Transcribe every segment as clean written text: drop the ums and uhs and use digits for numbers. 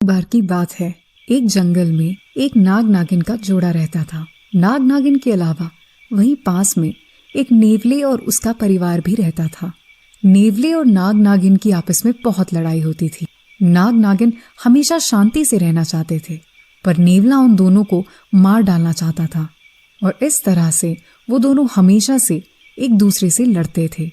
बार की बात है, एक जंगल में एक नाग नागिन का जोड़ा रहता था। नाग नागिन के अलावा वहीं पास में एक नेवले और उसका परिवार भी रहता था। नेवले और नाग नागिन की आपस में बहुत लड़ाई होती थी। नाग नागिन हमेशा शांति से रहना चाहते थे, पर नेवला उन दोनों को मार डालना चाहता था और इस तरह से वो दोनों हमेशा से एक दूसरे से लड़ते थे।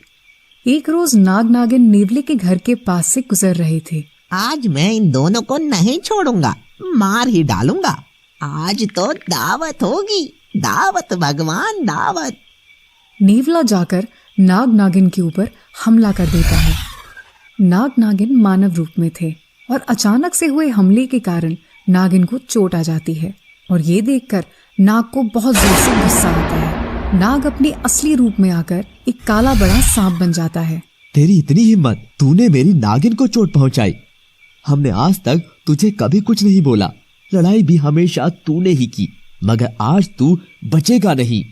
एक रोज नाग नागिन नेवले के घर के पास से गुजर रहे थे। आज मैं इन दोनों को नहीं छोड़ूंगा, मार ही डालूंगा। आज तो दावत होगी, दावत भगवान, दावत। नेवला जाकर नाग नागिन के ऊपर हमला कर देता है। नाग नागिन मानव रूप में थे और अचानक से हुए हमले के कारण नागिन को चोट आ जाती है और ये देखकर नाग को बहुत जोर से गुस्सा आता है। नाग अपने असली रूप में आकर एक काला बड़ा सांप बन जाता है। तेरी इतनी हिम्मत, तूने मेरी नागिन को चोट पहुंचाई। हमने आज तक तुझे कभी कुछ नहीं बोला, लड़ाई भी हमेशा तूने ही की, मगर आज तू बचेगा नहीं।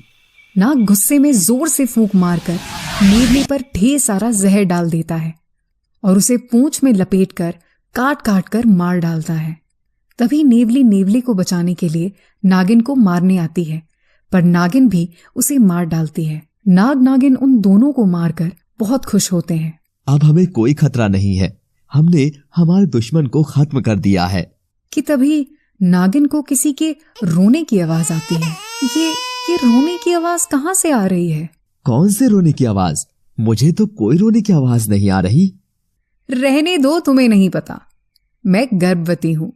नाग गुस्से में जोर से फूंक मारकर नेवले पर ढेर सारा जहर डाल देता है और उसे पूंछ में लपेटकर काट काट कर मार डालता है। तभी नेवली नेवले को बचाने के लिए नागिन को मारने आती है, पर नागिन भी उसे मार डालती है। नाग नागिन उन दोनों को मारकर बहुत खुश होते हैं। अब हमें कोई खतरा नहीं है, हमने हमारे दुश्मन को खत्म कर दिया है। कि तभी नागिन को किसी के रोने की आवाज आती है। ये रोने की आवाज कहाँ से आ रही है? कौन से रोने की आवाज? मुझे तो कोई रोने की आवाज नहीं आ रही। रहने दो, तुम्हें नहीं पता। मैं गर्भवती हूँ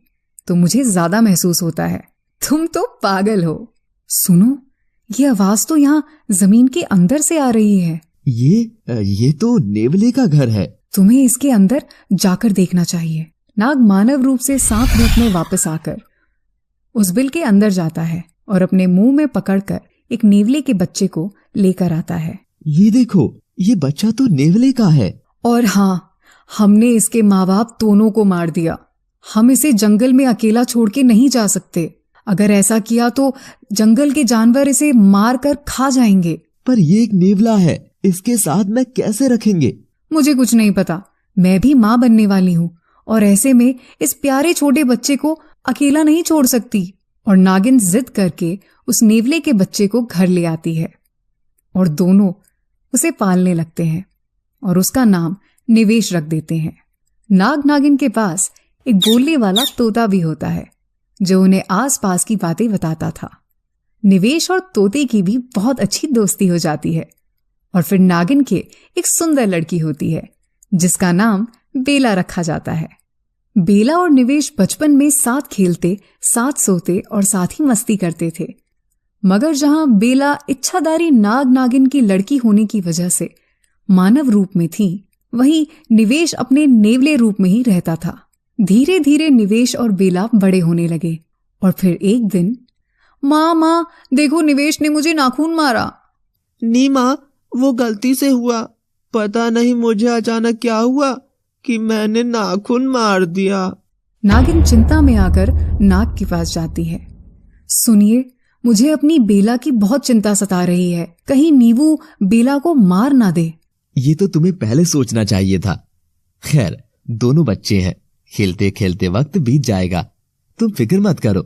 तो मुझे ज्यादा महसूस होता है। तुम तो पागल हो। सुनो, ये आवाज तो यहाँ जमीन के अंदर से आ रही है। ये तो नेवले का घर है। तुम्हें इसके अंदर जाकर देखना चाहिए। नाग मानव रूप से सांप रूप में वापस आकर उस बिल के अंदर जाता है और अपने मुंह में पकड़कर एक नेवले के बच्चे को लेकर आता है। ये देखो, ये बच्चा तो नेवले का है। और हाँ, हमने इसके माँ बाप दोनों को मार दिया। हम इसे जंगल में अकेला छोड़ के नहीं जा सकते। अगर ऐसा किया तो जंगल के जानवर इसे मार कर खा जाएंगे। पर ये एक नेवला है, इसके साथ मैं कैसे रखेंगे? मुझे कुछ नहीं पता। मैं भी माँ बनने वाली हूँ और ऐसे में इस प्यारे छोटे बच्चे को अकेला नहीं छोड़ सकती। और नागिन जिद करके उस नेवले के बच्चे को घर ले आती है और दोनों उसे पालने लगते हैं और उसका नाम निवेश रख देते हैं। नाग नागिन के पास एक बोलने वाला तोता भी होता है जो उन्हें आसपास की बातें बताता था। निवेश और तोते की भी बहुत अच्छी दोस्ती हो जाती है और फिर नागिन के एक सुंदर लड़की होती है जिसका नाम बेला रखा जाता है। बेला और निवेश बचपन में साथ खेलते, साथ सोते और साथ ही मस्ती करते थे। मगर जहां बेला इच्छाधारी नाग नागिन की लड़की होने की वजह से मानव रूप में थी, वहीं निवेश अपने नेवले रूप में ही रहता था। धीरे धीरे निवेश और बेला बड़े होने लगे और फिर एक दिन, माँ देखो, निवेश ने मुझे नाखून मारा। नी माँ, वो गलती से हुआ। पता नहीं मुझे अचानक क्या हुआ कि मैंने नाखून मार दिया। नागिन चिंता में आकर नाग के पास जाती है। सुनिए, मुझे अपनी बेला की बहुत चिंता सता रही है। कहीं नीवू बेला को मार ना दे। ये तो तुम्हें पहले सोचना चाहिए था। खैर, दोनों बच्चे हैं, खेलते खेलते वक्त बीत जाएगा, तुम फिक्र मत करो।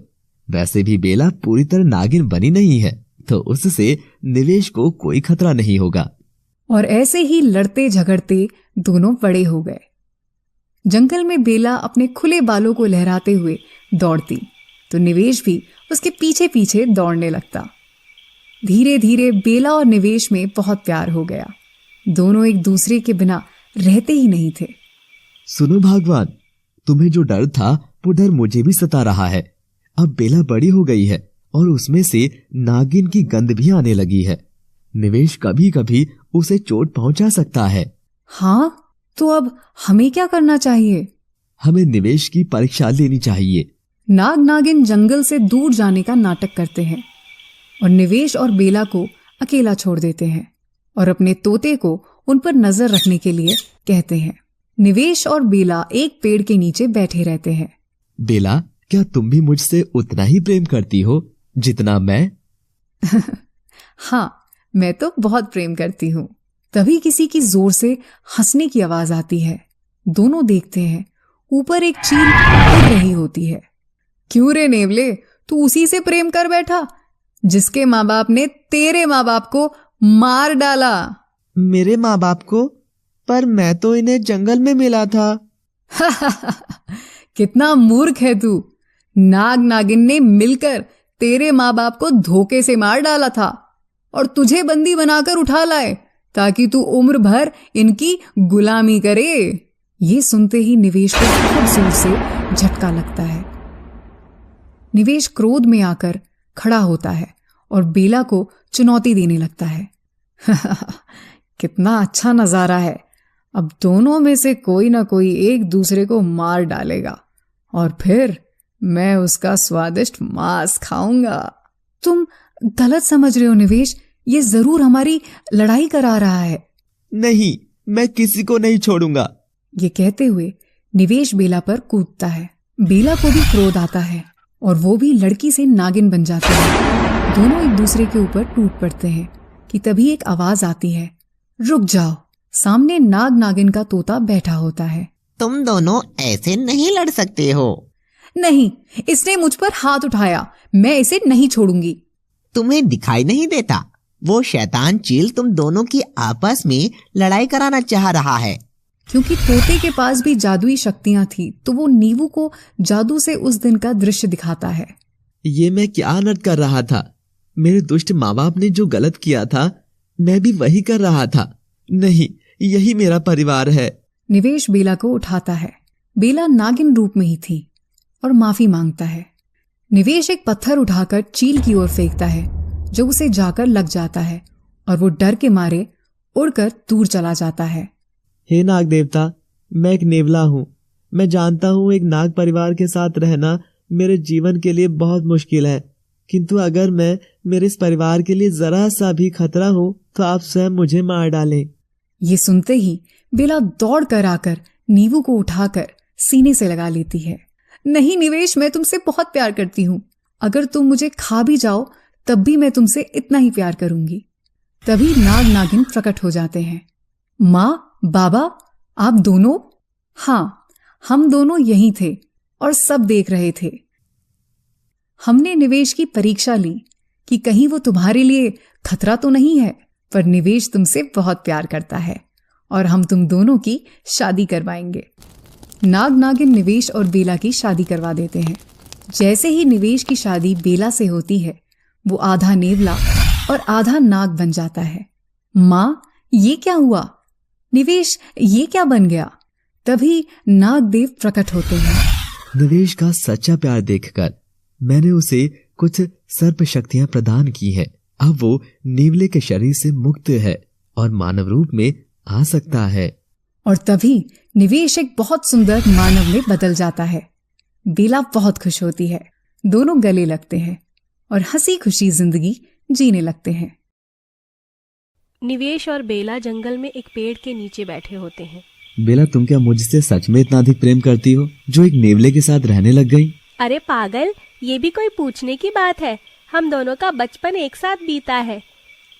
वैसे भी बेला पूरी तरह नागिन बनी नहीं है, तो उससे निवेश को कोई खतरा नहीं होगा। और ऐसे ही लड़ते झगड़ते दोनों बड़े हो गए। जंगल में बेला अपने खुले बालों को लहराते हुए दौड़ती तो निवेश भी उसके पीछे पीछे दौड़ने लगता। धीरे धीरे बेला और निवेश में बहुत प्यार हो गया। दोनों एक दूसरे के बिना रहते ही नहीं थे। सुनो भगवान, तुम्हें जो डर था वो डर मुझे भी सता रहा है। अब बेला बड़ी हो गई है और उसमें से नागिन की गंध भी आने लगी है। निवेश कभी कभी उसे चोट पहुंचा सकता है। हाँ, तो अब हमें क्या करना चाहिए? हमें निवेश की परीक्षा लेनी चाहिए। नाग नागिन जंगल से दूर जाने का नाटक करते हैं और निवेश और बेला को अकेला छोड़ देते हैं और अपने तोते को उन पर नजर रखने के लिए कहते हैं। निवेश और बेला एक पेड़ के नीचे बैठे रहते हैं। बेला, क्या तुम भी मुझसे उतना ही प्रेम करती हो जितना मैं? हाँ, मैं तो बहुत प्रेम करती हूँ। तभी किसी की जोर से हंसने की आवाज आती है। दोनों देखते हैं ऊपर एक चील उड़ रही होती है। क्यों रे नेवले, तू उसी से प्रेम कर बैठा जिसके माँ बाप ने तेरे माँ बाप को मार डाला। मेरे माँ बाप को? पर मैं तो इन्हें जंगल में मिला था। कितना मूर्ख है तू। नाग नागिन ने मिलकर तेरे माँ बाप को धोखे से मार डाला था और तुझे बंदी बनाकर उठा लाए ताकि तू उम्र भर इनकी गुलामी करे। ये सुनते ही निवेश को बहुत जोर से झटका लगता है। निवेश क्रोध में आकर खड़ा होता है और बेला को चुनौती देने लगता है। कितना अच्छा नजारा है। अब दोनों में से कोई ना कोई एक दूसरे को मार डालेगा और फिर मैं उसका स्वादिष्ट मांस खाऊंगा। तुम गलत समझ रहे हो निवेश, ये जरूर हमारी लड़ाई करा रहा है। नहीं, मैं किसी को नहीं छोड़ूंगा। ये कहते हुए निवेश बेला पर कूदता है। बेला को भी क्रोध आता है और वो भी लड़की से नागिन बन जाती है। दोनों एक दूसरे के ऊपर टूट पड़ते हैं कि तभी एक आवाज आती है, रुक जाओ। सामने नाग नागिन का तोता बैठा होता है। तुम दोनों ऐसे नहीं लड़ सकते हो। नहीं, इसने मुझ पर हाथ उठाया, मैं इसे नहीं छोड़ूंगी। तुम्हें दिखाई नहीं देता? वो शैतान चील तुम दोनों की आपस में लड़ाई कराना चाह रहा है। क्योंकि तोते के पास भी जादुई शक्तियां थी तो वो नीवू को जादू से उस दिन का दृश्य दिखाता है। ये मैं क्या अनर्थ कर रहा था। मेरे दुष्ट माँ बाप ने जो गलत किया था मैं भी वही कर रहा था। नहीं, यही मेरा परिवार है। निवेश बेला को उठाता है। बेला नागिन रूप में ही थी और माफी मांगता है। निवेश एक पत्थर उठाकर चील की ओर फेंकता है जो उसे जाकर लग जाता है और वो डर के मारे उड़कर दूर चला जाता है। हे नाग देवता, मैं एक नेवला हूँ। मैं जानता हूँ एक नाग परिवार के साथ रहना मेरे जीवन के लिए बहुत मुश्किल है, किंतु अगर मैं मेरे इस परिवार के लिए जरा सा भी खतरा हूँ तो आप स्वयं मुझे मार डालें। ये सुनते ही बेला दौड़ कर आकर नीवू को उठाकर सीने से लगा लेती है। नहीं निवेश, मैं तुमसे बहुत प्यार करती हूँ। अगर तुम मुझे खा भी जाओ तब भी मैं तुमसे इतना ही प्यार करूंगी। तभी नाग नागिन प्रकट हो जाते हैं। माँ, बाबा, आप दोनों? हाँ, हम दोनों यहीं थे और सब देख रहे थे। हमने निवेश की परीक्षा ली कि कहीं वो तुम्हारे लिए खतरा तो नहीं है, पर निवेश तुमसे बहुत प्यार करता है और हम तुम दोनों की शादी करवाएंगे। नाग नागिन निवेश और बेला की शादी करवा देते हैं। जैसे ही निवेश की शादी बेला से होती है वो आधा नेवला और आधा नाग बन जाता है। माँ, ये क्या हुआ? निवेश ये क्या बन गया? तभी नागदेव प्रकट होते हैं। निवेश का सच्चा प्यार देखकर मैंने उसे कुछ सर्प शक्तियां प्रदान की हैं। अब वो नेवले के शरीर से मुक्त है और मानव रूप में आ सकता है। और तभी निवेश एक बहुत सुंदर मानव में बदल जाता है। बेला बहुत खुश होती है। दोनों गले लगते हैं और हंसी खुशी जिंदगी जीने लगते हैं। निवेश और बेला जंगल में एक पेड़ के नीचे बैठे होते हैं। बेला, तुम क्या मुझसे सच में इतना अधिक प्रेम करती हो जो एक नेवले के साथ रहने लग गई? अरे पागल, ये भी कोई पूछने की बात है? हम दोनों का बचपन एक साथ बीता है।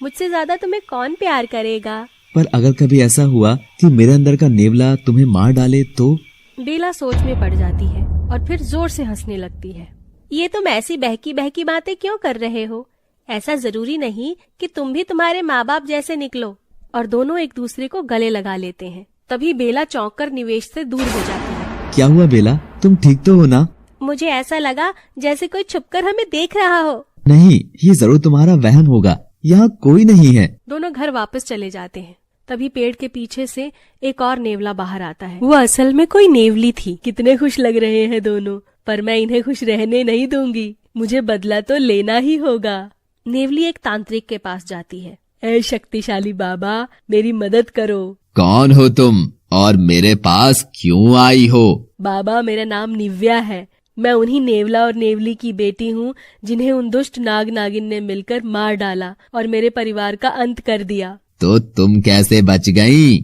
मुझसे ज्यादा तुम्हें कौन प्यार करेगा? पर अगर कभी ऐसा हुआ कि मेरे अंदर का नेवला तुम्हें मार डाले तो? बेला सोच में पड़ जाती है और फिर जोर से हंसने लगती है। ये तुम ऐसी बहकी बहकी बातें क्यों कर रहे हो? ऐसा जरूरी नहीं कि तुम भी तुम्हारे माँ बाप जैसे निकलो। और दोनों एक दूसरे को गले लगा लेते हैं। तभी बेला चौंक कर निवेश से दूर हो जाती है। क्या हुआ बेला, तुम ठीक तो हो ना? मुझे ऐसा लगा जैसे कोई छुपकर हमें देख रहा हो। नहीं, ये जरूर तुम्हारा वहम होगा। यहाँ कोई नहीं है। दोनों घर वापस चले जाते हैं। तभी पेड़ के पीछे से एक और नेवला बाहर आता है। वो असल में कोई नेवली थी। कितने खुश लग रहे हैं दोनों, पर मैं इन्हें खुश रहने नहीं दूंगी। मुझे बदला तो लेना ही होगा। नेवली एक तांत्रिक के पास जाती है। ऐ शक्तिशाली बाबा, मेरी मदद करो। कौन हो तुम और मेरे पास क्यों आई हो? बाबा, मेरा नाम निव्या है। मैं उन्हीं नेवला और नेवली की बेटी हूँ जिन्हें उन दुष्ट नाग नागिन ने मिलकर मार डाला और मेरे परिवार का अंत कर दिया। तो तुम कैसे बच गई?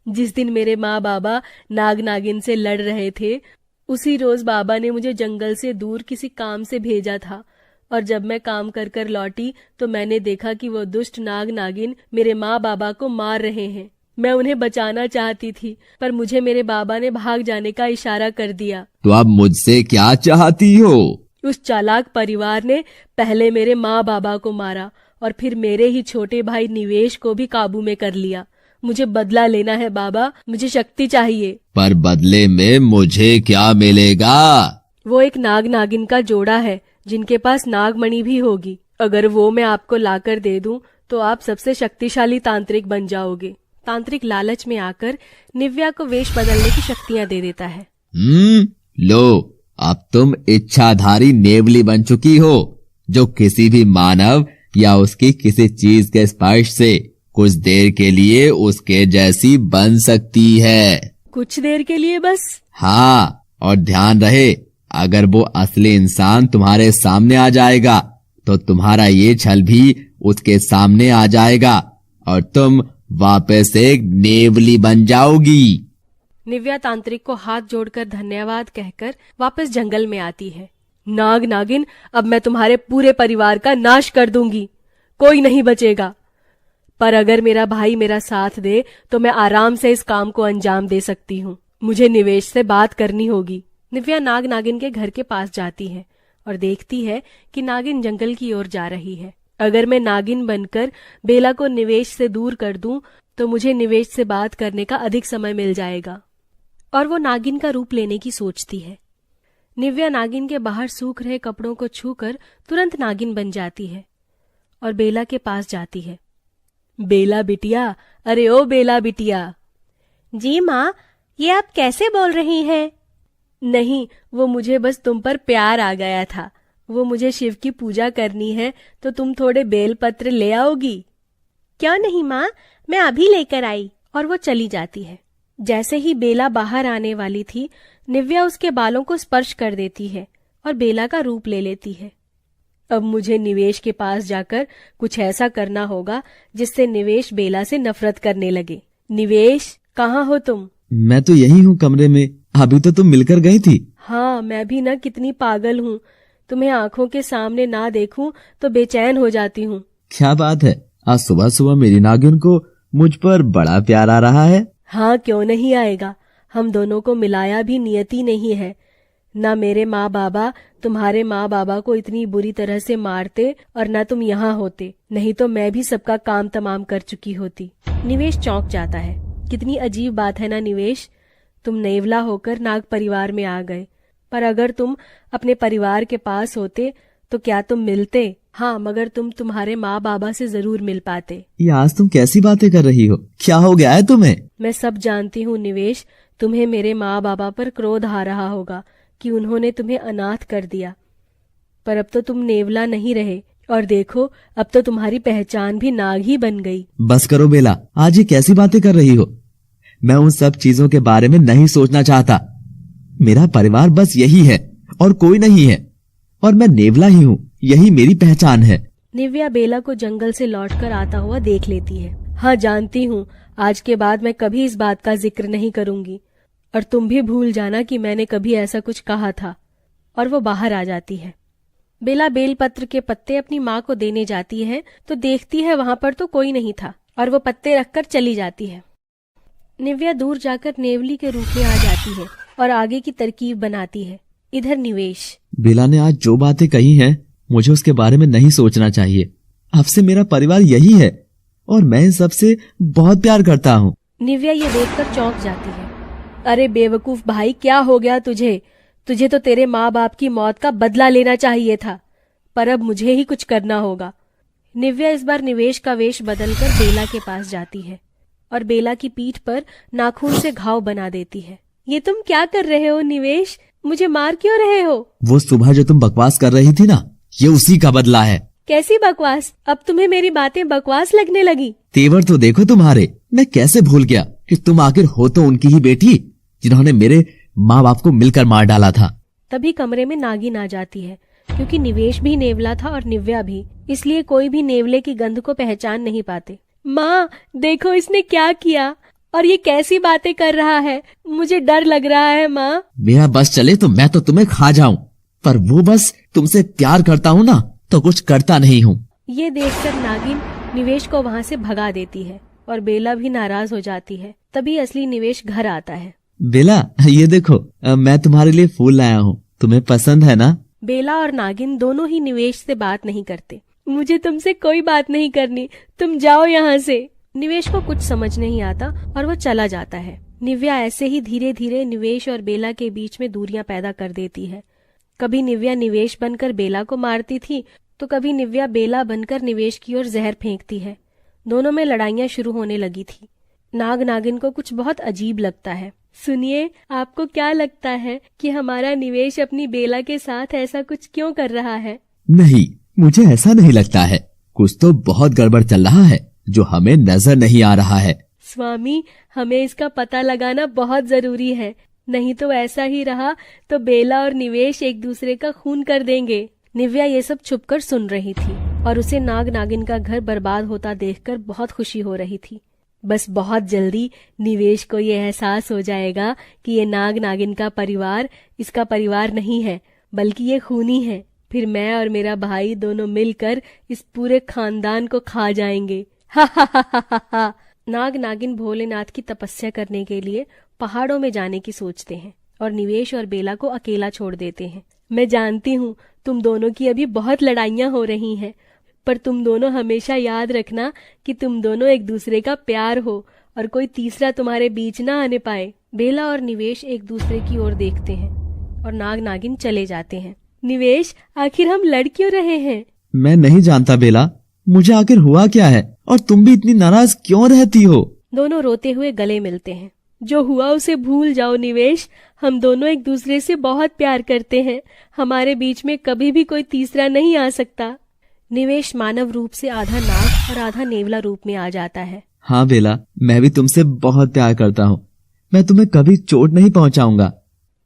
जिस दिन मेरे माँ बाबा नाग नागिन से लड़ रहे थे, उसी रोज बाबा ने मुझे जंगल से दूर किसी काम से भेजा था। और जब मैं काम कर कर लौटी तो मैंने देखा कि वो दुष्ट नाग नागिन मेरे माँ बाबा को मार रहे हैं। मैं उन्हें बचाना चाहती थी, पर मुझे मेरे बाबा ने भाग जाने का इशारा कर दिया। तो अब मुझसे क्या चाहती हो? उस चालाक परिवार ने पहले मेरे माँ बाबा को मारा और फिर मेरे ही छोटे भाई निवेश को भी काबू में कर लिया। मुझे बदला लेना है बाबा, मुझे शक्ति चाहिए। पर बदले में मुझे क्या मिलेगा? वो एक नाग नागिन का जोड़ा है जिनके पास नागमणि भी होगी। अगर वो मैं आपको लाकर दे दूं तो आप सबसे शक्तिशाली तांत्रिक बन जाओगे। तांत्रिक लालच में आकर निव्या को वेश बदलने की शक्तियां दे देता है। लो, अब तुम इच्छाधारी नेवली बन चुकी हो, जो किसी भी मानव या उसकी किसी चीज के स्पर्श से कुछ देर के लिए उसके जैसी बन सकती है। कुछ देर के लिए बस? हाँ, और ध्यान रहे, अगर वो असली इंसान तुम्हारे सामने आ जाएगा तो तुम्हारा ये छल भी उसके सामने आ जाएगा और तुम वापस एक नेवली बन जाओगी। निव्या तांत्रिक को हाथ जोड़कर धन्यवाद कहकर वापस जंगल में आती है। नाग नागिन, अब मैं तुम्हारे पूरे परिवार का नाश कर दूंगी, कोई नहीं बचेगा। पर अगर मेरा भाई मेरा साथ दे तो मैं आराम से इस काम को अंजाम दे सकती हूँ। मुझे निवेश से बात करनी होगी। निव्या नाग नागिन के घर के पास जाती है और देखती है कि नागिन जंगल की ओर जा रही है। अगर मैं नागिन बनकर बेला को निवेश से दूर कर दूं तो मुझे निवेश से बात करने का अधिक समय मिल जाएगा। और वो नागिन का रूप लेने की सोचती है। निव्या नागिन के बाहर सूख रहे कपड़ों को छूकर तुरंत नागिन बन जाती है और बेला के पास जाती है। बेला बिटिया, अरे ओ बेला बिटिया। जी माँ, ये आप कैसे बोल रही हैं? नहीं, वो मुझे बस तुम पर प्यार आ गया था। वो मुझे शिव की पूजा करनी है तो तुम थोड़े बेलपत्र ले आओगी? क्यों नहीं माँ, मैं अभी लेकर आई। और वो चली जाती है। जैसे ही बेला बाहर आने वाली थी, निव्या उसके बालों को स्पर्श कर देती है और बेला का रूप ले लेती है। अब मुझे निवेश के पास जाकर कुछ ऐसा करना होगा जिससे निवेश बेला से नफरत करने लगे। निवेश, कहाँ हो तुम? मैं तो यही हूँ कमरे में, अभी तो तुम मिलकर गई थी। हाँ, मैं भी ना कितनी पागल हूँ, तुम्हें आंखों के सामने ना देखूं तो बेचैन हो जाती हूँ। क्या बात है, आज सुबह सुबह मेरी नागिन को मुझ पर बड़ा प्यार आ रहा है। हाँ, क्यों नहीं आएगा। हम दोनों को मिलाया भी नियति नहीं है। ना मेरे माँ बाबा तुम्हारे माँ बाबा को इतनी बुरी तरह से मारते और ना तुम यहाँ होते, नहीं तो मैं भी सबका काम तमाम कर चुकी होती। निवेश चौंक जाता है। कितनी अजीब बात है ना निवेश, तुम नेवला होकर नाग परिवार में आ गए, पर अगर तुम अपने परिवार के पास होते तो क्या तुम मिलते? हाँ, मगर तुम तुम्हारे माँ बाबा से जरूर मिल पाते। ये आज तुम कैसी बातें कर रही हो? क्या हो गया है तुम्हें? मैं सब जानती हूँ निवेश, तुम्हें मेरे माँ बाबा पर क्रोध आ रहा होगा कि उन्होंने तुम्हें अनाथ कर दिया, पर अब तो तुम नेवला नहीं रहे और देखो, अब तो तुम्हारी पहचान भी नाग ही बन गई। बस करो बेला, आज ये कैसी बातें कर रही हो? मैं उन सब चीजों के बारे में नहीं सोचना चाहता। मेरा परिवार बस यही है और कोई नहीं है, और मैं नेवला ही हूँ, यही मेरी पहचान है। निव्या बेला को जंगल से लौटकर आता हुआ देख लेती है। हाँ, जानती हूँ, आज के बाद मैं कभी इस बात का जिक्र नहीं करूंगी और तुम भी भूल जाना कि मैंने कभी ऐसा कुछ कहा था। और वो बाहर आ जाती है। बेला बेलपत्र के पत्ते अपनी माँ को देने जाती है तो देखती है वहां पर तो कोई नहीं था और वो पत्ते रखकर चली जाती है। निव्या दूर जाकर नेवली के रूप में आ जाती है और आगे की तरकीब बनाती है। इधर निवेश। बेला ने आज जो बातें कही हैं, मुझे उसके बारे में नहीं सोचना चाहिए। अब से मेरा परिवार यही है और मैं इन सबसे बहुत प्यार करता हूँ। निव्या ये देखकर चौंक जाती है। अरे बेवकूफ भाई, क्या हो गया तुझे? तुझे तो तेरे माँ बाप की मौत का बदला लेना चाहिए था, पर अब मुझे ही कुछ करना होगा। निव्या इस बार निवेश का वेश बदलकर बेला के पास जाती है और बेला की पीठ पर नाखून से घाव बना देती है। ये तुम क्या कर रहे हो निवेश? मुझे मार क्यों रहे हो? वो सुबह जो तुम बकवास कर रही थी ना, ये उसी का बदला है। कैसी बकवास? अब तुम्हें मेरी बातें बकवास लगने लगी? तेवर तो देखो तुम्हारे। मैं कैसे भूल गया कि तुम आखिर हो तो उनकी ही बेटी जिन्होंने मेरे माँ बाप को मिलकर मार डाला था। तभी कमरे में नागिन आ जाती है। क्योंकि निवेश भी नेवला था और निव्या भी, इसलिए कोई भी नेवले की गंध को पहचान नहीं पाते। माँ देखो, इसने क्या किया और ये कैसी बातें कर रहा है, मुझे डर लग रहा है माँ। मेरा बस चले तो मैं तो तुम्हें खा जाऊं, पर वो बस तुमसे प्यार करता हूँ ना, तो कुछ करता नहीं हूँ। ये देखकर नागिन निवेश को वहाँ से भगा देती है और बेला भी नाराज हो जाती है। तभी असली निवेश घर आता है। बेला, ये देखो, मैं तुम्हारे लिए फूल लाया हूँ, तुम्हें पसंद है ना? बेला और नागिन दोनों ही निवेश से बात नहीं करते। मुझे तुमसे कोई बात नहीं करनी, तुम जाओ यहाँ से। निवेश को कुछ समझ नहीं आता और वो चला जाता है। निव्या ऐसे ही धीरे धीरे निवेश और बेला के बीच में दूरियां पैदा कर देती है। कभी निव्या निवेश बनकर बेला को मारती थी तो कभी निव्या बेला बनकर निवेश की ओर जहर फेंकती है। दोनों में लड़ाइयां शुरू होने लगी थी। नाग नागिन को कुछ बहुत अजीब लगता है। सुनिए, आपको क्या लगता है कि हमारा निवेश अपनी बेला के साथ ऐसा कुछ क्यों कर रहा है? नहीं, मुझे ऐसा नहीं लगता है। कुछ तो बहुत गड़बड़ चल रहा है जो हमें नजर नहीं आ रहा है। स्वामी, हमें इसका पता लगाना बहुत जरूरी है, नहीं तो ऐसा ही रहा तो बेला और निवेश एक दूसरे का खून कर देंगे। निव्या ये सब छुपकर सुन रही थी और उसे नाग नागिन का घर बर्बाद होता देखकर बहुत खुशी हो रही थी। बस बहुत जल्दी निवेश को ये एहसास हो जाएगा कि ये नाग नागिन का परिवार इसका परिवार नहीं है, बल्कि ये खूनी है। फिर मैं और मेरा भाई दोनों मिलकर इस पूरे खानदान को खा जाएंगे। हा हा हा हा हा। नाग नागिन भोलेनाथ की तपस्या करने के लिए पहाड़ों में जाने की सोचते हैं और निवेश और बेला को अकेला छोड़ देते हैं। मैं जानती हूँ तुम दोनों की अभी बहुत लड़ाइयाँ हो रही हैं, पर तुम दोनों हमेशा याद रखना कि तुम दोनों एक दूसरे का प्यार हो और कोई तीसरा तुम्हारे बीच ना आने पाए। बेला और निवेश एक दूसरे की ओर देखते हैं और नाग नागिन चले जाते हैं। निवेश, आखिर हम लड़ क्यों रहे हैं? मैं नहीं जानता बेला, मुझे आखिर हुआ क्या है और तुम भी इतनी नाराज क्यों रहती हो? दोनों रोते हुए गले मिलते हैं। जो हुआ उसे भूल जाओ निवेश, हम दोनों एक दूसरे से बहुत प्यार करते हैं। हमारे बीच में कभी भी कोई तीसरा नहीं आ सकता। निवेश मानव रूप से आधा नाग और आधा नेवला रूप में आ जाता है। हाँ बेला, मैं भी तुमसे बहुत प्यार करता हूँ। मैं तुम्हें कभी चोट नहीं पहुँचाऊंगा।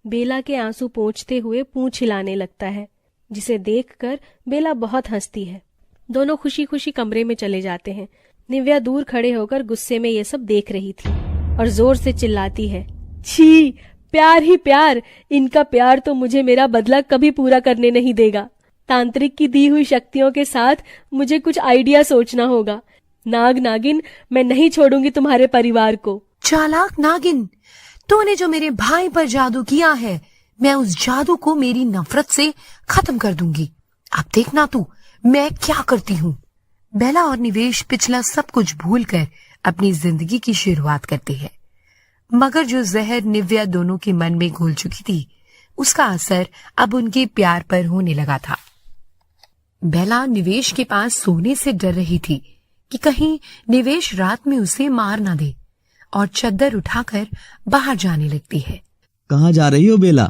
बेला के आंसू पोंछते हुए पूंछ हिलाने लगता है, जिसे देखकर बेला बहुत हंसती है। दोनों खुशी खुशी कमरे में चले जाते हैं। निव्या दूर खड़े होकर गुस्से में ये सब देख रही थी और जोर से चिल्लाती है, छी, प्यार ही प्यार, इनका प्यार तो मुझे मेरा बदला कभी पूरा करने नहीं देगा। तांत्रिक की दी हुई शक्तियों के साथ मुझे कुछ आइडिया सोचना होगा। नाग नागिन, मैं नहीं छोड़ूंगी तुम्हारे परिवार को। चालाक नागिन, तूने जो मेरे भाई पर जादू किया है, मैं उस जादू को मेरी नफरत से खत्म कर दूंगी। अब देखना तू मैं क्या करती हूँ। बेला और निवेश पिछला सब कुछ भूलकर अपनी जिंदगी की शुरुआत करते हैं, मगर जो जहर निव्या दोनों के मन में घुल चुकी थी, उसका असर अब उनके प्यार पर होने लगा था। बेला निवेश के पास सोने से डर रही थी कि कहीं निवेश रात में उसे मार ना दे, और चद्दर उठाकर बाहर जाने लगती है। कहाँ जा रही हो बेला?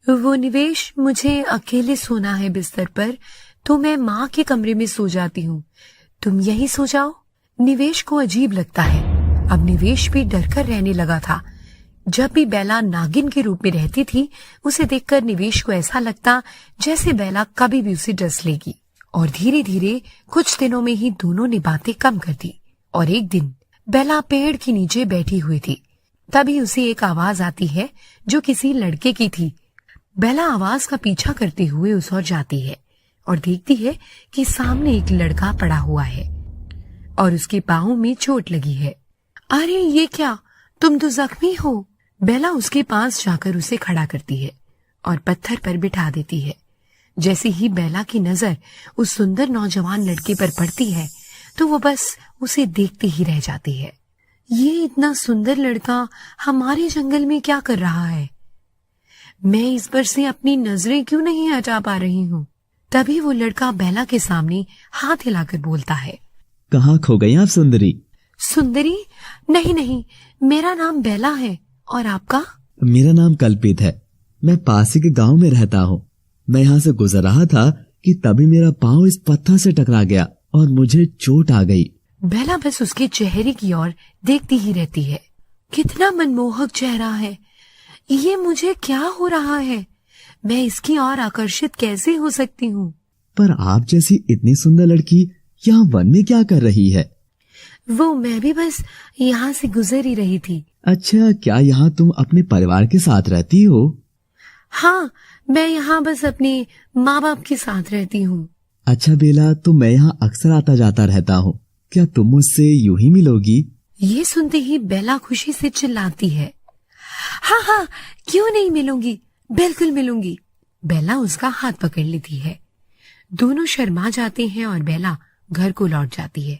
वो निवेश, मुझे अकेले सोना है बिस्तर पर, तो मैं माँ के कमरे में सो जाती हूँ, तुम यहीं सो जाओ। निवेश को अजीब लगता है। अब निवेश भी डरकर रहने लगा था। जब भी बेला नागिन के रूप में रहती थी, उसे देखकर निवेश को ऐसा लगता जैसे बेला कभी भी उसे डस लेगी। और धीरे धीरे कुछ दिनों में ही दोनों ने बातें कम कर दी। और एक दिन बेला पेड़ के नीचे बैठी हुई थी, तभी उसे एक आवाज आती है जो किसी लड़के की थी। बेला आवाज का पीछा करते हुए उस ओर जाती है और देखती है कि सामने एक लड़का पड़ा हुआ है और उसके पाँव में चोट लगी है। अरे ये क्या, तुम तो जख्मी हो। बेला उसके पास जाकर उसे खड़ा करती है और पत्थर पर बिठा देती है। जैसे ही बेला की नजर उस सुंदर नौजवान लड़के पर पड़ती है, तो वो बस उसे देखते ही रह जाती है। ये इतना सुंदर लड़का हमारे जंगल में क्या कर रहा है? मैं इस पर से अपनी नजरें क्यों नहीं हटा पा रही हूँ? तभी वो लड़का बेला के सामने हाथ हिलाकर बोलता है, कहाँ खो गई आप सुंदरी? सुंदरी? नहीं नहीं, मेरा नाम बेला है। और आपका? मेरा नाम कल्पित है, मैं पास ही के गांव में रहता हूँ। मैं यहाँ से गुजर रहा था कि तभी मेरा पाँव इस पत्थर से टकरा गया और मुझे चोट आ गई। बेला बस उसके चेहरे की ओर देखती ही रहती है। कितना मनमोहक चेहरा है, ये मुझे क्या हो रहा है? मैं इसकी ओर आकर्षित कैसे हो सकती हूँ? पर आप जैसी इतनी सुंदर लड़की यहाँ वन में क्या कर रही है? वो मैं भी बस यहाँ से गुजर ही रही थी। अच्छा, क्या यहाँ तुम अपने परिवार के साथ रहती हो? हाँ, मैं यहाँ बस अपने माँ बाप के साथ रहती हूँ। अच्छा बेला, तो मैं यहाँ अक्सर आता जाता रहता हूँ, क्या तुम मुझसे यूं ही मिलोगी? ये सुनते ही बेला खुशी से चिल्लाती है, हाँ हाँ, क्यों नहीं मिलूंगी, बिल्कुल मिलूंगी। बेला उसका हाथ पकड़ लेती है। दोनों शर्मा जाते हैं और बेला घर को लौट जाती है।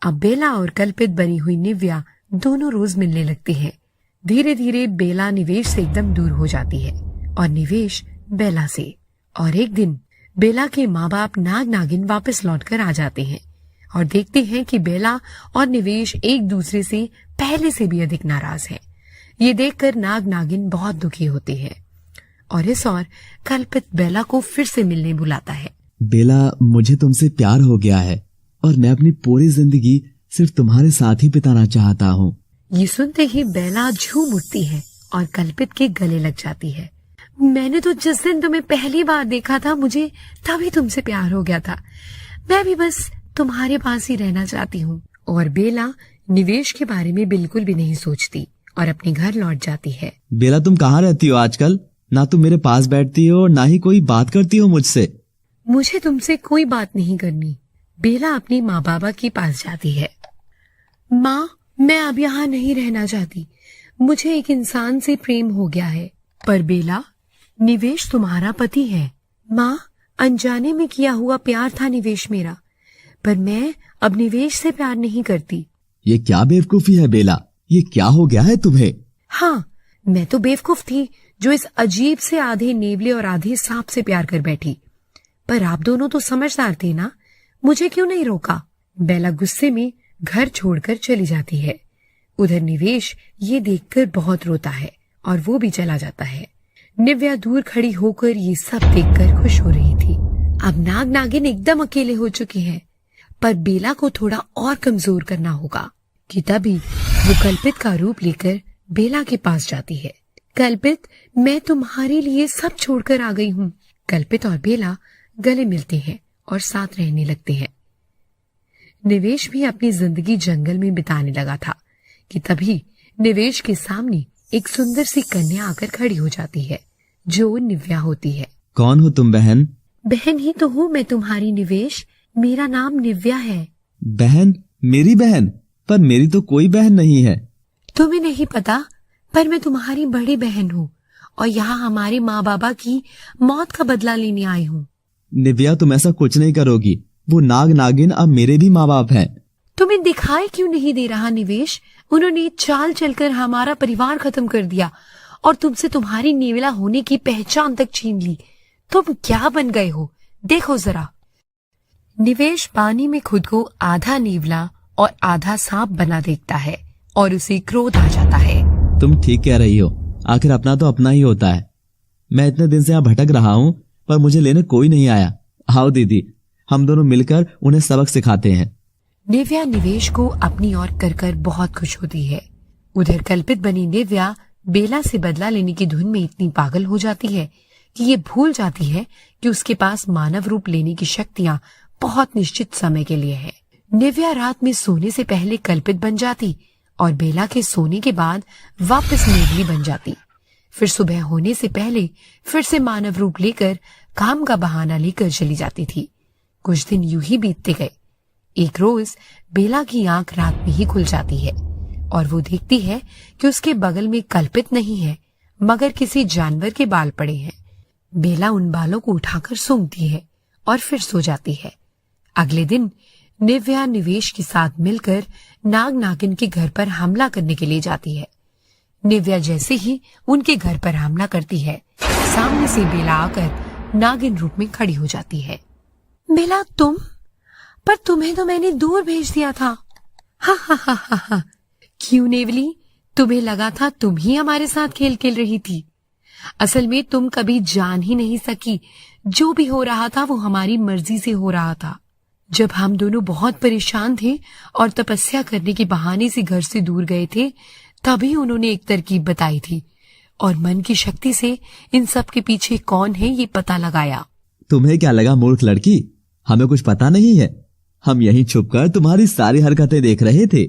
अब बेला और कल्पित बनी हुई निव्या दोनों रोज मिलने लगती हैं। धीरे धीरे बेला निवेश से एकदम दूर हो जाती है और निवेश बेला से। और एक दिन बेला के माँ बाप नाग नागिन वापस लौटकर आ जाते हैं और देखते हैं कि बेला और निवेश एक दूसरे से पहले से भी अधिक नाराज हैं। ये देखकर नाग नागिन बहुत दुखी होते हैं और इस ओर कल्पित बेला को फिर से मिलने बुलाता है। बेला, मुझे तुमसे प्यार हो गया है और मैं अपनी पूरी जिंदगी सिर्फ तुम्हारे साथ ही बिताना चाहता हूँ। ये सुनते ही बेला झूम उठती है और कल्पित के गले लग जाती है। मैंने तो जिस दिन तुम्हें पहली बार देखा था, मुझे तभी तुमसे प्यार हो गया था। मैं भी बस तुम्हारे पास ही रहना चाहती हूँ। और बेला निवेश के बारे में बिल्कुल भी नहीं सोचती और अपने घर लौट जाती है। बेला, तुम कहाँ रहती हो आजकल? ना तुम मेरे पास बैठती हो, ना ही कोई बात करती हो मुझसे। मुझे तुमसे कोई बात नहीं करनी। बेला अपनी माँ बाबा के पास जाती है। माँ, मैं अब यहाँ नहीं रहना चाहती। मुझे एक इंसान से प्रेम हो गया है। पर बेला, निवेश तुम्हारा पति है। माँ, अनजाने में किया हुआ प्यार था निवेश मेरा, पर मैं अब निवेश से प्यार नहीं करती। ये क्या बेवकूफी है बेला? ये क्या हो गया है तुम्हें? हाँ, मैं तो बेवकूफ थी जो इस अजीब से आधे नेवले और आधे सांप से प्यार कर बैठी। पर आप दोनों तो समझदार थे ना, मुझे क्यों नहीं रोका? बेला गुस्से में घर छोड़कर चली जाती है। उधर निवेश ये देखकर बहुत रोता है और वो भी चला जाता है। निव्या दूर खड़ी होकर ये सब देखकर खुश हो रही थी। अब नाग नागिन एकदम अकेले हो चुके हैं, पर बेला को थोड़ा और कमजोर करना होगा। कि तभी वो कल्पित का रूप लेकर बेला के पास जाती है। कल्पित, मैं तुम्हारे लिए सब छोड़कर आ गई हूँ। कल्पित और बेला गले मिलते हैं और साथ रहने लगते हैं। निवेश भी अपनी जिंदगी जंगल में बिताने लगा था कि तभी निवेश के सामने एक सुंदर सी कन्या आकर खड़ी हो जाती है, जो निव्या होती है। कौन हो तुम बहन? बहन ही तो हूँ मैं तुम्हारी निवेश। मेरा नाम निव्या है। बहन? मेरी बहन? पर मेरी तो कोई बहन नहीं है। तुम्हें नहीं पता, पर मैं तुम्हारी बड़ी बहन हूँ और यहाँ हमारे माँ बाबा की मौत का बदला लेने आई हूँ। निव्या, तुम ऐसा कुछ नहीं करोगी। वो नाग नागिन अब मेरे भी माँ बाप हैं। तुम्हें दिखाई क्यों नहीं दे रहा निवेश? उन्होंने चाल चलकर हमारा परिवार खत्म कर दिया और तुमसे तुम्हारी नेवला होने की पहचान तक छीन ली। तुम क्या बन गए हो, देखो जरा। निवेश पानी में खुद को आधा नेवला और आधा सांप बना देखता है और उसे क्रोध आ जाता है। तुम ठीक कह रही हो, आखिर अपना तो अपना ही होता है। मैं इतने दिन से यहाँ भटक रहा हूँ, पर मुझे लेने कोई नहीं आया। आओ दीदी, हम दोनों मिलकर उन्हें सबक सिखाते हैं। निव्या निवेश को अपनी ओर कर बहुत खुश होती है। उधर कल्पित बनी निव्या बेला से बदला लेने की धुन में इतनी पागल हो जाती है कि ये भूल जाती है कि उसके पास मानव रूप लेने की शक्तियां बहुत निश्चित समय के लिए है। निव्या रात में सोने से पहले कल्पित बन जाती और बेला के सोने के बाद वापस नेवली बन जाती। फिर सुबह होने से पहले फिर से मानव रूप लेकर काम का बहाना लेकर चली जाती थी। कुछ दिन यूं ही बीतते गए। एक रोज बेला की आंख रात में ही खुल जाती है और वो देखती है कि उसके बगल में कल्पित नहीं है, मगर किसी जानवर के बाल पड़े हैं। बेला उन बालों को उठाकर सूंघती है और फिर सो जाती है। अगले दिन निव्या निवेश के साथ मिलकर नाग नागिन के घर पर हमला करने के लिए जाती है। निव्या जैसे ही उनके घर पर हमला करती है, सामने से बेला आकर नागिन रूप में खड़ी हो जाती है। बेला, तुम? पर तुम्हें तो मैंने दूर भेज दिया था। हा हा हा हा हा। क्यों नेवली, तुम्हें लगा था तुम ही हमारे साथ खेल खेल रही थी? असल में तुम कभी जान ही नहीं सकी, जो भी हो रहा था वो हमारी मर्जी से हो रहा था। जब हम दोनों बहुत परेशान थे और तपस्या करने के बहाने से घर से दूर गए थे, तभी उन्होंने एक तरकीब बताई थी और मन की शक्ति से इन सब के पीछे कौन है ये पता लगाया। तुम्हें क्या लगा मूर्ख लड़की, हमें कुछ पता नहीं है? हम यहीं छुपकर तुम्हारी सारी हरकतें देख रहे थे।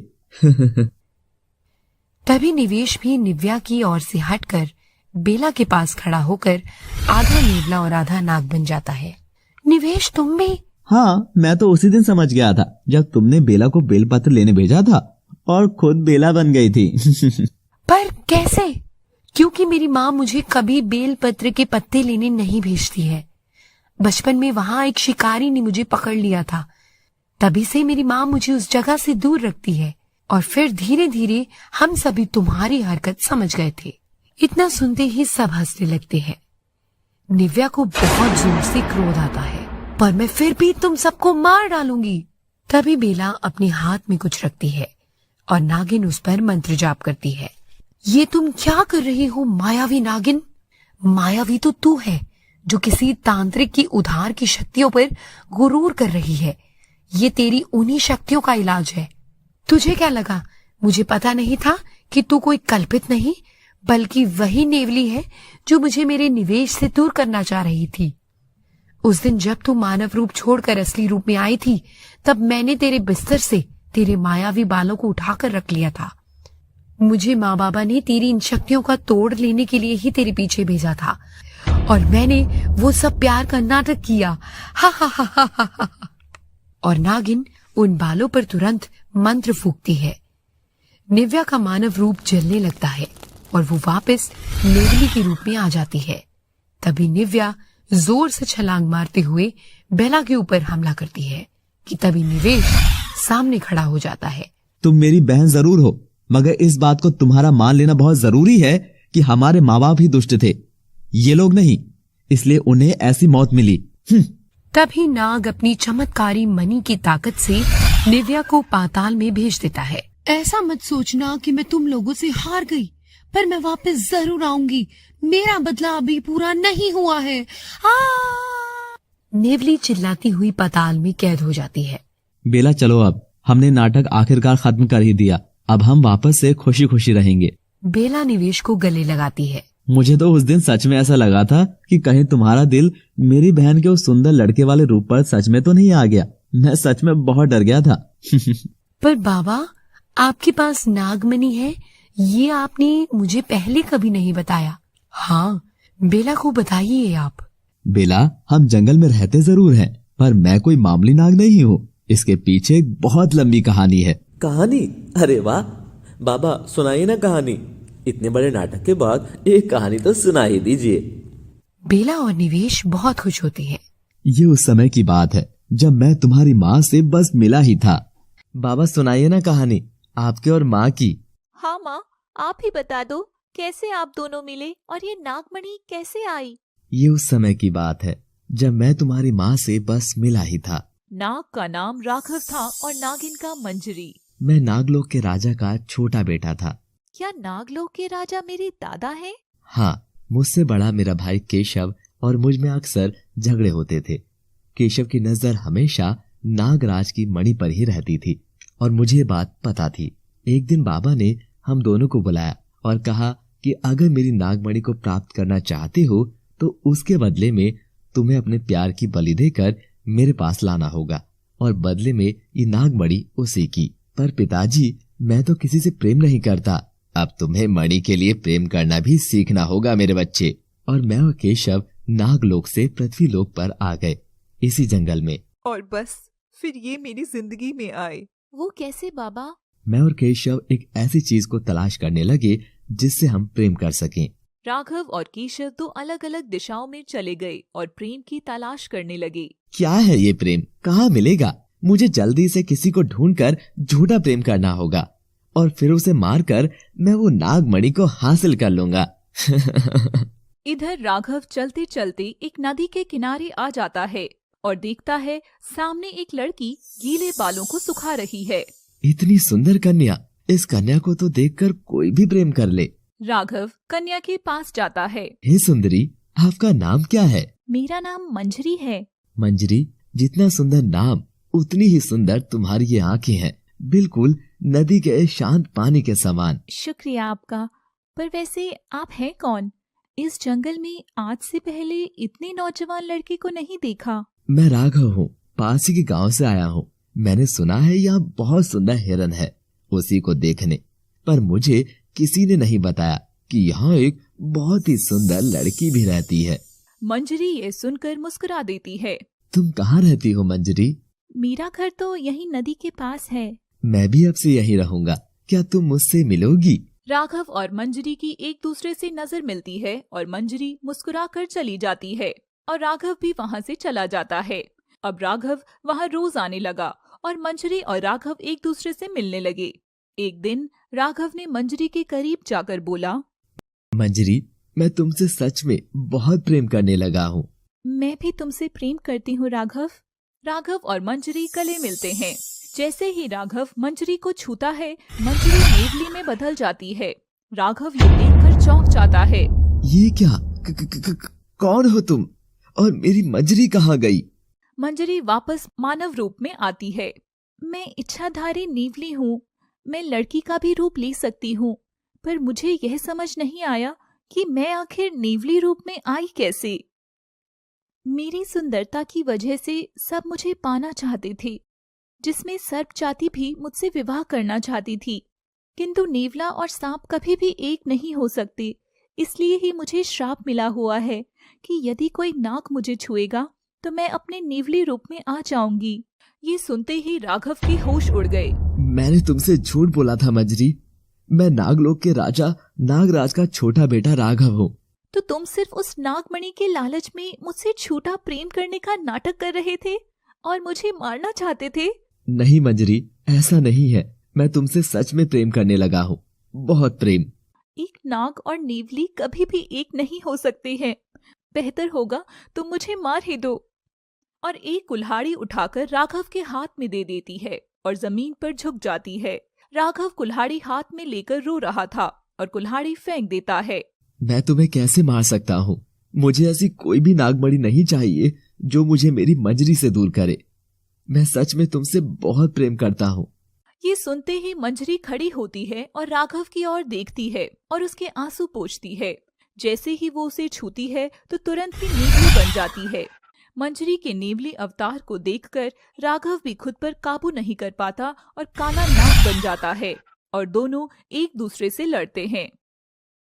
तभी निवेश भी निव्या की ओर से हटकर बेला के पास खड़ा होकर आधा नेवला और आधा नाग बन जाता है। निवेश, तुम भी? हाँ, मैं तो उसी दिन समझ गया था जब तुमने बेला को बेलपत्र लेने भेजा था और खुद बेला बन गई थी। पर कैसे? क्योंकि मेरी माँ मुझे कभी बेल पत्र के पत्ते लेने नहीं भेजती है। बचपन में वहां एक शिकारी ने मुझे पकड़ लिया था, तभी से मेरी माँ मुझे उस जगह से दूर रखती है। और फिर धीरे धीरे हम सभी तुम्हारी हरकत समझ गए थे। इतना सुनते ही सब हंसने लगते हैं। निव्या को बहुत जोर से क्रोध आता है, पर मैं फिर भी तुम सबको मार डालूंगी। तभी बेला अपने हाथ में कुछ रखती है और नागिन उस पर मंत्र जाप करती है। ये तुम क्या कर रही हो मायावी नागिन? मायावी तो तू है जो किसी तांत्रिक की उधार की शक्तियों पर गुरूर कर रही है। ये तेरी उन्हीं शक्तियों का इलाज है। तुझे क्या लगा मुझे पता नहीं था कि तू कोई कल्पित नहीं बल्कि वही नेवली है जो मुझे मेरे निवेश से दूर करना चाह रही थी। उस दिन जब तू मानव रूप छोड़कर असली रूप में आई थी, तब मैंने तेरे बिस्तर से तेरे मायावी बालों को उठाकर रख लिया था। मुझे माँ बाबा ने तेरी इन शक्तियों का तोड़ लेने के लिए ही तेरे पीछे भेजा था और मैंने वो सब प्यार का नाटक किया। हा हा हा हा हा हा। और नागिन उन बालों पर तुरंत मंत्र फूंकती है। निव्या का मानव रूप जलने लगता है और वो वापस नेवली के रूप में आ जाती है। तभी निव्या जोर से छलांग मारते हुए बेला के ऊपर हमला करती है कि तभी निवेश सामने खड़ा हो जाता है। तुम मेरी बहन जरूर हो, मगर इस बात को तुम्हारा मान लेना बहुत जरूरी है कि हमारे माँ बाप ही दुष्ट थे, ये लोग नहीं, इसलिए उन्हें ऐसी मौत मिली। तभी नाग अपनी चमत्कारी मणि की ताकत से निव्या को पाताल में भेज देता है। ऐसा मत सोचना कि मैं तुम लोगों से हार गई, पर मैं वापस जरूर आऊंगी। मेरा बदला अभी पूरा नहीं हुआ है। नेवली चिल्लाती हुई पाताल में कैद हो जाती है। बेला चलो, अब हमने नाटक आखिरकार खत्म कर ही दिया, अब हम वापस से खुशी खुशी रहेंगे। बेला निवेश को गले लगाती है। मुझे तो उस दिन सच में ऐसा लगा था कि कहीं तुम्हारा दिल मेरी बहन के उस सुंदर लड़के वाले रूप पर सच में तो नहीं आ गया। मैं सच में बहुत डर गया था। पर बाबा, आपके पास नागमणि है, ये आपने मुझे पहले कभी नहीं बताया। हाँ, बेला को बताइए आप। बेला, हम जंगल में रहते जरूर हैं, पर मैं कोई मामूली नाग नहीं हूँ। इसके पीछे एक बहुत लंबी कहानी है। कहानी? अरे वाह बाबा, सुनाइए ना कहानी। इतने बड़े नाटक के बाद एक कहानी तो सुना ही दीजिए। बेला और निवेश बहुत खुश होते हैं। ये उस समय की बात है जब मैं तुम्हारी माँ से बस मिला ही था। बाबा सुनाइए ना कहानी, आपके और माँ की। हाँ माँ, आप ही बता दो कैसे आप दोनों मिले और ये नागमणि कैसे आई। ये उस समय की बात है जब मैं तुम्हारी माँ से बस मिला ही था। नाग का नाम राघव था और नागिन का मंजरी। मैं नागलोक के राजा का छोटा बेटा था। क्या नागलोक के राजा मेरे दादा हैं? हाँ, मुझसे बड़ा मेरा भाई केशव और मुझ में अक्सर झगड़े होते थे। केशव की नजर हमेशा नागराज की मणि पर ही रहती थी और मुझे बात पता थी। एक दिन बाबा ने हम दोनों को बुलाया और कहा कि अगर मेरी नागमणि को प्राप्त करना चाहते हो तो उसके बदले में तुम्हें अपने प्यार की बलि देकर मेरे पास लाना होगा और बदले में ये नागमणि उसी की। पर पिताजी, मैं तो किसी से प्रेम नहीं करता। अब तुम्हें मणि के लिए प्रेम करना भी सीखना होगा मेरे बच्चे। और मैं और केशव नागलोक से पृथ्वीलोक पर आ गए, इसी जंगल में। और बस फिर ये मेरी जिंदगी में आए। वो कैसे बाबा? मैं और केशव एक ऐसी चीज को तलाश करने लगे जिससे हम प्रेम कर सकें। राघव और केशव दो अलग अलग दिशाओं में चले गए और प्रेम की तलाश करने लगे। क्या है ये प्रेम, कहाँ मिलेगा? मुझे जल्दी से किसी को ढूंढकर झूठा प्रेम करना होगा और फिर उसे मारकर मैं वो नागमणि को हासिल कर लूंगा। इधर राघव चलते चलते एक नदी के किनारे आ जाता है और देखता है सामने एक लड़की गीले बालों को सुखा रही है। इतनी सुंदर कन्या, इस कन्या को तो देखकर कोई भी प्रेम कर ले। राघव कन्या के पास जाता है। हे सुंदरी, आपका नाम क्या है? मेरा नाम मंजरी है। मंजरी, जितना सुंदर नाम उतनी ही सुंदर तुम्हारी ये आंखें हैं, बिल्कुल नदी के शांत पानी के समान। शुक्रिया आपका, पर वैसे आप हैं कौन? इस जंगल में आज से पहले इतने नौजवान लड़के को नहीं देखा। मैं राघव हूँ, पास ही के गांव से आया हूँ। मैंने सुना है यहाँ बहुत सुंदर हिरन है, उसी को देखने। पर मुझे किसी ने नहीं बताया कि यहाँ एक बहुत ही सुंदर लड़की भी रहती है। मंजरी ये सुनकर मुस्कुरा देती है। तुम कहाँ रहती हो मंजरी? मेरा घर तो यही नदी के पास है। मैं भी अब से यहीं रहूंगा। क्या तुम मुझसे मिलोगी? राघव और मंजरी की एक दूसरे से नजर मिलती है और मंजरी मुस्कुराकर चली जाती है और राघव भी वहाँ से चला जाता है। अब राघव वहाँ रोज आने लगा और मंजरी और राघव एक दूसरे से मिलने लगे। एक दिन राघव ने मंजरी के करीब जाकर बोला, मंजरी, मैं तुमसे सच में बहुत प्रेम करने लगा हूँ। मैं भी तुमसे प्रेम करती हूँ राघव। राघव और मंजरी गले मिलते हैं। जैसे ही राघव मंजरी को छूता है, मंजरी नेवली में बदल जाती है। राघव ये देखकर चौंक जाता है। ये क्या? कौन हो तुम? और मेरी मंजरी कहाँ गई? मंजरी वापस मानव रूप में आती है। मैं इच्छाधारी नेवली हूँ। मैं लड़की का भी रूप ले सकती हूँ, पर मुझे यह समझ नहीं आया कि मैं आखिर नेवली रूप में आई कैसे। मेरी सुंदरता की वजह से सब मुझे पाना चाहते थे, जिसमें सर्प जाति भी मुझसे विवाह करना चाहती थी, किंतु नेवला और सांप कभी भी एक नहीं हो सकते। इसलिए ही मुझे श्राप मिला हुआ है कि यदि कोई नाग मुझे छुएगा तो मैं अपने नेवली रूप में आ जाऊंगी। ये सुनते ही राघव के होश उड़ गए। मैंने तुमसे झूठ बोला था मंजरी। मैं नागलोक के राजा नागराज का छोटा बेटा राघव हूँ। तो तुम सिर्फ उस नागमणि के लालच में मुझसे झूठा प्रेम करने का नाटक कर रहे थे और मुझे मारना चाहते थे? नहीं मंजरी, ऐसा नहीं है। मैं तुमसे सच में प्रेम करने लगा हूँ, बहुत प्रेम। एक नाग और नेवली कभी भी एक नहीं हो सकते हैं। बेहतर होगा तुम मुझे मार ही दो। और एक कुल्हाड़ी उठाकर राघव के हाथ में दे देती है और जमीन पर झुक जाती है। राघव कुल्हाड़ी हाथ में लेकर रो रहा था और कुल्हाड़ी फेंक देता है। मैं तुम्हें कैसे मार सकता हूँ? मुझे ऐसी कोई भी नागमणि नहीं चाहिए जो मुझे मेरी मंजरी से दूर करे। मैं सच में तुमसे बहुत प्रेम करता हूँ। ये सुनते ही मंजरी खड़ी होती है और राघव की ओर देखती है और उसके आंसू पोंछती है। जैसे ही वो उसे छूती है तो तुरंत ही नेवली बन जाती है। मंजरी के नेवली अवतार को देखकर राघव भी खुद पर काबू नहीं कर पाता और काला नाग बन जाता है और दोनों एक दूसरे से लड़ते हैं।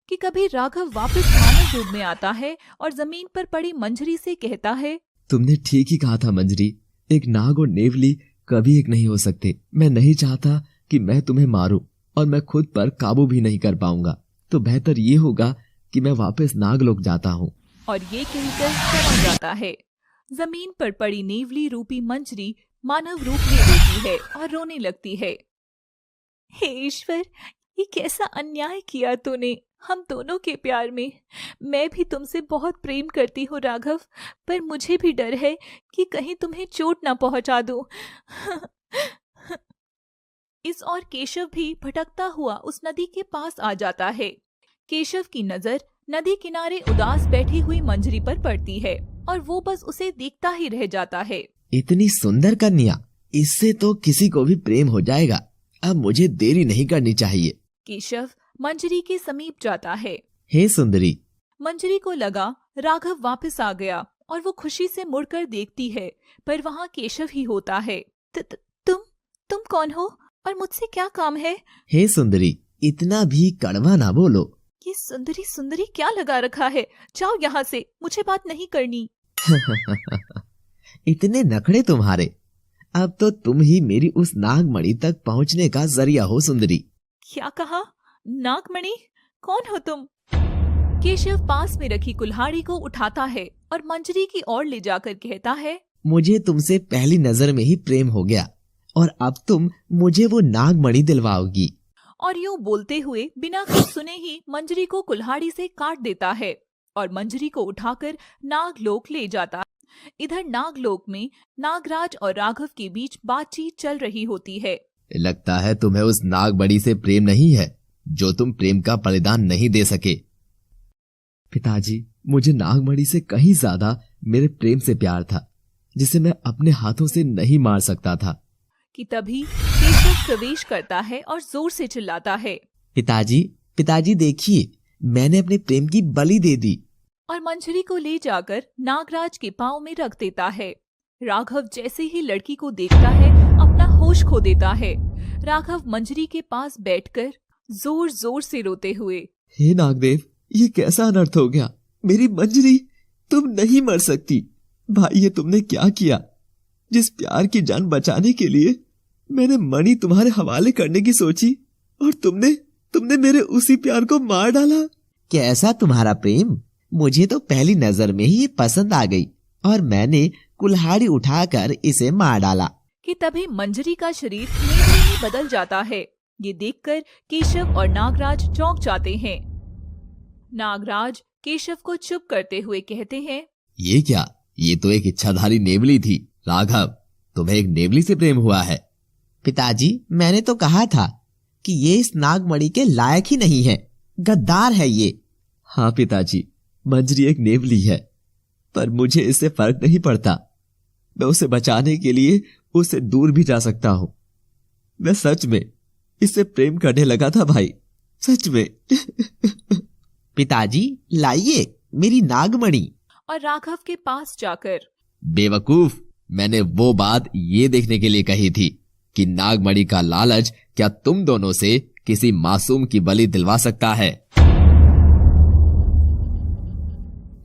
कि कभी राघव वापस मानव रूप में आता है और जमीन पर पड़ी मंजरी से कहता है, तुमने ठीक ही कहा था मंजरी, एक नाग और नेवली कभी एक नहीं हो सकते। मैं नहीं चाहता कि मैं तुम्हें मारूं और मैं खुद पर काबू भी नहीं कर पाऊंगा, तो बेहतर ये होगा कि मैं वापस नागलोक जाता हूँ। और ये कहकर चला जाता है। जमीन पर पड़ी नेवली रूपी मंजरी मानव रूप ले लेती है और रोने लगती है। हे ईश्वर, ये कैसा अन्याय किया तूने हम दोनों के प्यार में। मैं भी तुमसे बहुत प्रेम करती हूँ राघव, पर मुझे भी डर है कि कहीं तुम्हें चोट ना पहुंचा दूं। इस और केशव भी भटकता हुआ उस नदी के पास आ जाता है। केशव की नजर नदी किनारे उदास बैठी हुई मंजरी पर पड़ती है और वो बस उसे देखता ही रह जाता है। इतनी सुंदर कन्या, इससे तो किसी को भी प्रेम हो जाएगा। अब मुझे देरी नहीं करनी चाहिए। केशव मंजरी के समीप जाता है। हे सुंदरी। मंजरी को लगा राघव वापस आ गया और वो खुशी से मुड़कर देखती है, पर वहाँ केशव ही होता है। तुम कौन हो और मुझसे क्या काम है? हे सुंदरी, इतना भी कड़वा ना बोलो। ये सुंदरी सुंदरी क्या लगा रखा है? जाओ यहाँ से, मुझे बात नहीं करनी। इतने नखरे तुम्हारे। अब तो तुम ही मेरी उस नागमणि तक पहुँचने का जरिया हो सुंदरी। क्या कहा? नागमणि? कौन हो तुम? केशव पास में रखी कुल्हाड़ी को उठाता है और मंजरी की ओर ले जाकर कहता है, मुझे तुमसे पहली नजर में ही प्रेम हो गया और अब तुम मुझे वो नागमणि दिलवाओगी। और यूं बोलते हुए बिना कुछ सुने ही मंजरी को कुल्हाड़ी से काट देता है और मंजरी को उठाकर नागलोक ले जाता है। इधर नागलोक में नागराज और राघव के बीच बातचीत चल रही होती है। लगता है तुम्हें उस नागमणि से प्रेम नहीं है जो तुम प्रेम का बलिदान नहीं दे सके। पिताजी, मुझे नागमणि से कहीं ज्यादा मेरे प्रेम से प्यार था, जिसे मैं अपने हाथों से नहीं मार सकता था। कि तभी केशव प्रवेश करता है और जोर से चिल्लाता है, पिताजी देखिए, मैंने अपने प्रेम की बलि दे दी। और मंजरी को ले जाकर नागराज के पांव में रख देता है। राघव जैसे ही लड़की को देखता है अपना होश खो देता है। राघव मंजरी के पास बैठकर जोर जोर से रोते हुए, हे नागदेव, ये कैसा अनर्थ हो गया। मेरी मंजरी, तुम नहीं मर सकती। भाई, ये तुमने क्या किया? जिस प्यार की जान बचाने के लिए मैंने मणि तुम्हारे हवाले करने की सोची, और तुमने मेरे उसी प्यार को मार डाला। कैसा तुम्हारा प्रेम? मुझे तो पहली नजर में ही ये पसंद आ गई और मैंने कुल्हाड़ी उठाकर इसे मार डाला। कि तभी मंजरी का शरीर नेवले में बदल जाता है। ये देखकर केशव और नागराज चौंक जाते हैं। नागराज केशव को चुप करते हुए कहते हैं, ये क्या? ये तो एक इच्छाधारी नेवली थी। राघव, तुम्हें एक नेवली से प्रेम हुआ है? पिताजी, मैंने तो कहा था कि ये इस नागमणि के लायक ही नहीं है, गद्दार है ये। हाँ पिताजी, मंजरी एक नेवली है, पर मुझे इससे फर्क नहीं पड़ता। मैं उसे बचाने के लिए उससे दूर भी जा सकता हूं। मैं सच में इससे प्रेम करने लगा था भाई, सच में। पिताजी, लाइए मेरी नागमणि। और राघव के पास जाकर, बेवकूफ, मैंने वो बात ये देखने के लिए कही थी कि नागमणि का लालच क्या तुम दोनों से किसी मासूम की बलि दिलवा सकता है।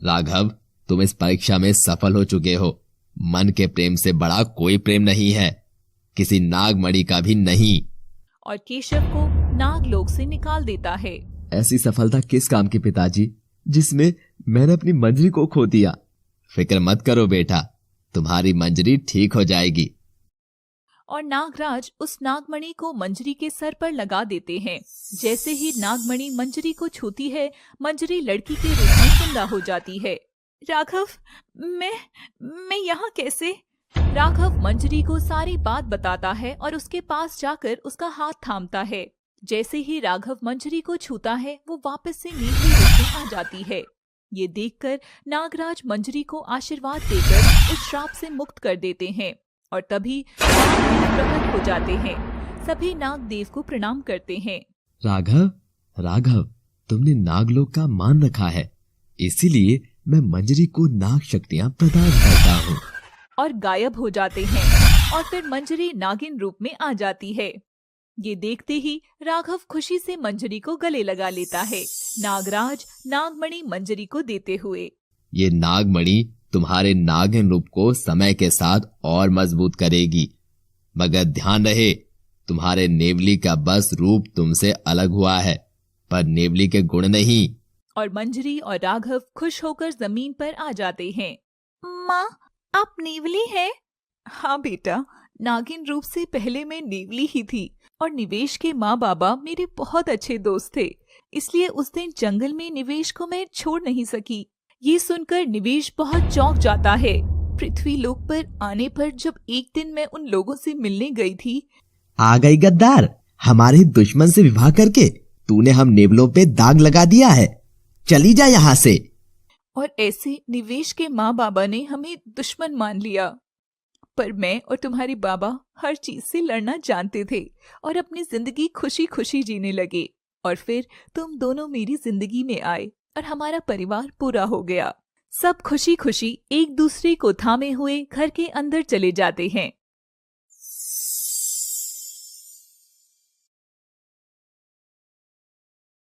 राघव, तुम इस परीक्षा में सफल हो चुके हो। मन के प्रेम से बड़ा कोई प्रेम नहीं है, किसी नागमणि का भी नहीं। और केशव को नागलोक से निकाल देता है। ऐसी सफलता किस काम की पिताजी, जिसमें मैंने अपनी मंजरी को खो दिया। फिक्र मत करो बेटा, तुम्हारी मंजरी ठीक हो जाएगी। और नागराज उस नागमणि को मंजरी के सर पर लगा देते हैं। जैसे ही नागमणि मंजरी को छूती है, मंजरी लड़की के रूप में जिंदा हो जाती है। राघव, मैं यहाँ कैसे? राघव मंजरी को सारी बात बताता है और उसके पास जाकर उसका हाथ थामता है। जैसे ही राघव मंजरी को छूता है, वो वापस से नेवली रूप में आ जाती है। ये देखकर नागराज मंजरी को आशीर्वाद देकर उस श्राप से मुक्त कर देते हैं और तभी नागदेव प्रकट हो जाते हैं। सभी नागदेव को प्रणाम करते हैं। राघव, तुमने नागलोक का मान रखा है, इसीलिए मैं मंजरी को नाग शक्तियां प्रदान करता हूँ। और गायब हो जाते हैं और फिर मंजरी नागिन रूप में आ जाती है। ये देखते ही राघव खुशी से मंजरी को गले लगा लेता है, नागराज नागमणि मंजरी को देते हुए। ये नागमणि तुम्हारे नागिन रूप को समय के साथ और मजबूत करेगी, मगर ध्यान रहे, तुम्हारे नेवली का बस रूप तुमसे अलग हुआ है, पर नेवली के गुण नहीं। और मंजरी और राघव खुश होकर जमीन पर आ जाते हैं। माँ, आप नेवली हैं? हाँ बेटा, नागिन रूप से पहले मैं नेवली ही थी और निवेश के माँ बाबा मेरे बहुत अच्छे दोस्त थे, इसलिए उस दिन जंगल में निवेश को मैं छोड़ नहीं सकी। ये सुनकर निवेश बहुत चौंक जाता है। पृथ्वी लोक पर आने पर जब एक दिन मैं उन लोगों से मिलने गई थी। आ गई गद्दार, हमारे दुश्मन से विवाह करके तूने हम नेवलों पे दाग लगा दिया है, चली जा यहाँ से। और ऐसे निवेश के माँ बाबा ने हमें दुश्मन मान लिया, पर मैं और तुम्हारे बाबा हर चीज से लड़ना जानते थे और अपनी जिंदगी खुशी खुशी जीने लगे। और फिर तुम दोनों मेरी जिंदगी में आए और हमारा परिवार पूरा हो गया। सब खुशी खुशी एक दूसरे को थामे हुए घर के अंदर चले जाते हैं।